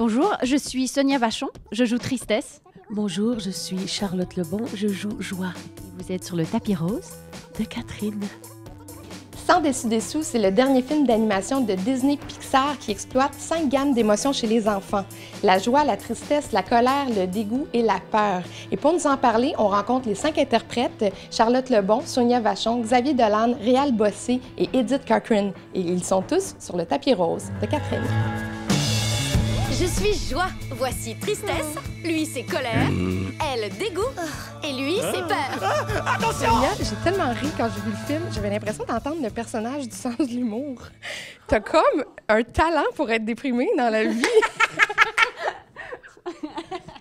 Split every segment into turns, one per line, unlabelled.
Bonjour, je suis Sonia Vachon, je joue Tristesse.
Bonjour, je suis Charlotte Lebon, je joue Joie.
Vous êtes sur le tapis rose
de Catherine.
Sans Dessus-Dessous, c'est le dernier film d'animation de Disney Pixar qui exploite 5 gammes d'émotions chez les enfants. La joie, la tristesse, la colère, le dégoût et la peur. Et pour nous en parler, on rencontre les 5 interprètes, Charlotte Lebon, Sonia Vachon, Xavier Dolan, Réal Bossé et Edith Cochrane. Et ils sont tous sur le tapis rose de Catherine.
Je suis Joie, voici Tristesse, lui c'est Colère, elle Dégoût, et lui c'est Peur.
Sonia, j'ai tellement ri quand j'ai vu le film, j'avais l'impression d'entendre le personnage du sens de l'humour. T'as comme un talent pour être déprimée dans la vie.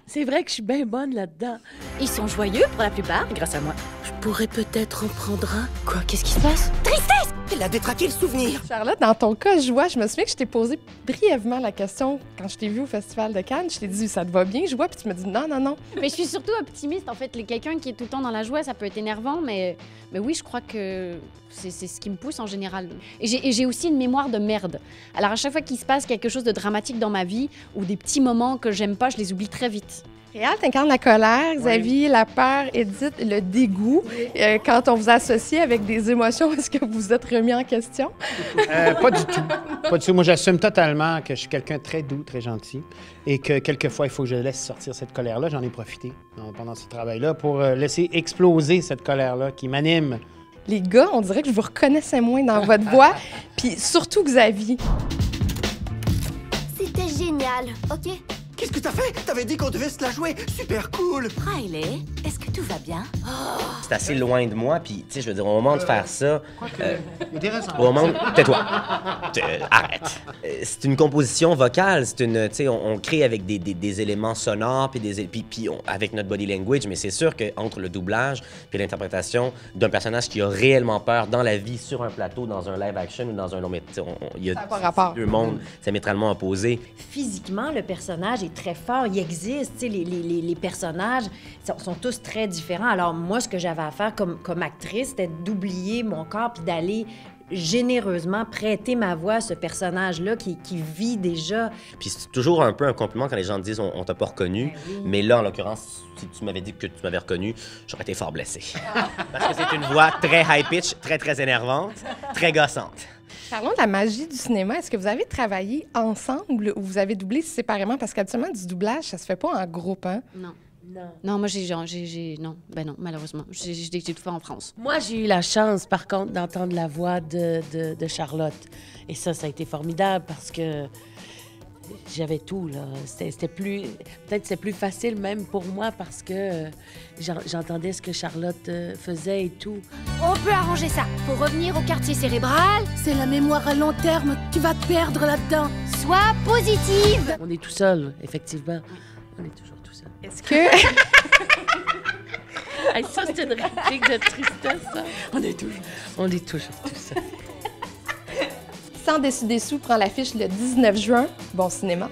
C'est vrai que je suis bien bonne là-dedans.
Ils sont joyeux pour la plupart, grâce à moi.
Je pourrais peut-être en prendre un.
Quoi, qu'est-ce qui se passe?
Tristesse!
Elle a détraqué le souvenir.
Charlotte, dans ton cas, Joie, je me souviens que je t'ai posé brièvement la question quand je t'ai vue au Festival de Cannes. Je t'ai dit, ça te va bien, Joie? Puis tu m'as dit, non, non, non.
Mais je suis surtout optimiste, en fait. Quelqu'un qui est tout le temps dans la joie, ça peut être énervant, mais oui, je crois que c'est ce qui me pousse en général. Et j'ai aussi une mémoire de merde. Alors à chaque fois qu'il se passe quelque chose de dramatique dans ma vie, ou des petits moments que j'aime pas, je les oublie très vite.
Réal, t'incarnes la colère, Xavier, la peur, Edith, le dégoût. Quand on vous associe avec des émotions, est-ce que vous vous êtes remis en question?
Pas du tout. Pas du tout. Moi, j'assume totalement que je suis quelqu'un de très doux, très gentil et que quelquefois, il faut que je laisse sortir cette colère-là. J'en ai profité pendant ce travail-là pour laisser exploser cette colère-là qui m'anime.
Les gars, on dirait que je vous reconnaissais moins dans votre voix, puis surtout Xavier.
C'était génial, ok?
Qu'est-ce que t'as fait? T'avais dit qu'on devait se la jouer. Super cool.
Riley, est-ce que tout va bien?
C'est assez loin de moi, puis, tu sais, je veux dire, au moment de faire ça...
Intéressant.
Au moment... Tais-toi. Arrête. C'est une composition vocale, c'est une... Tu sais, on crée avec des éléments sonores, puis avec notre body language, mais c'est sûr qu'entre le doublage puis l'interprétation d'un personnage qui a réellement peur dans la vie, sur un plateau, dans un live action ou dans un long métrage, il y a deux mondes diamétralement opposés.
Physiquement, le personnage est très fort, il existe, tu sais, les personnages sont tous très différents. Alors moi, ce que j'avais à faire comme actrice, c'était d'oublier mon corps puis d'aller généreusement prêter ma voix à ce personnage-là qui vit déjà.
Puis c'est toujours un peu un compliment quand les gens te disent on t'a pas reconnu, mais là, en l'occurrence, si tu m'avais dit que tu m'avais reconnu, j'aurais été fort blessé. Parce que c'est une voix très high-pitch, très énervante, très gossante.
Parlons de la magie du cinéma. Est-ce que vous avez travaillé ensemble ou vous avez doublé séparément? Parce qu'habituellement, du doublage, ça se fait pas en groupe, hein?
Non. Non, moi, non, malheureusement. J'ai tout fait en France.
Moi, j'ai eu la chance, par contre, d'entendre la voix de Charlotte. Et ça a été formidable parce que j'avais tout, là. Peut-être c'est plus facile même pour moi parce que j'entendais ce que Charlotte faisait et tout.
On peut arranger ça. Faut revenir au quartier cérébral.
C'est la mémoire à long terme. Tu vas te perdre là-dedans.
Sois positive.
On est tout seul, effectivement. On est toujours tout seul.
Est-ce que...
Hey, ça, c'est une réplique de tristesse, ça. On est toujours tout seul.
Sans Dessus-Dessous prend l'affiche le 19 juin. Bon cinéma.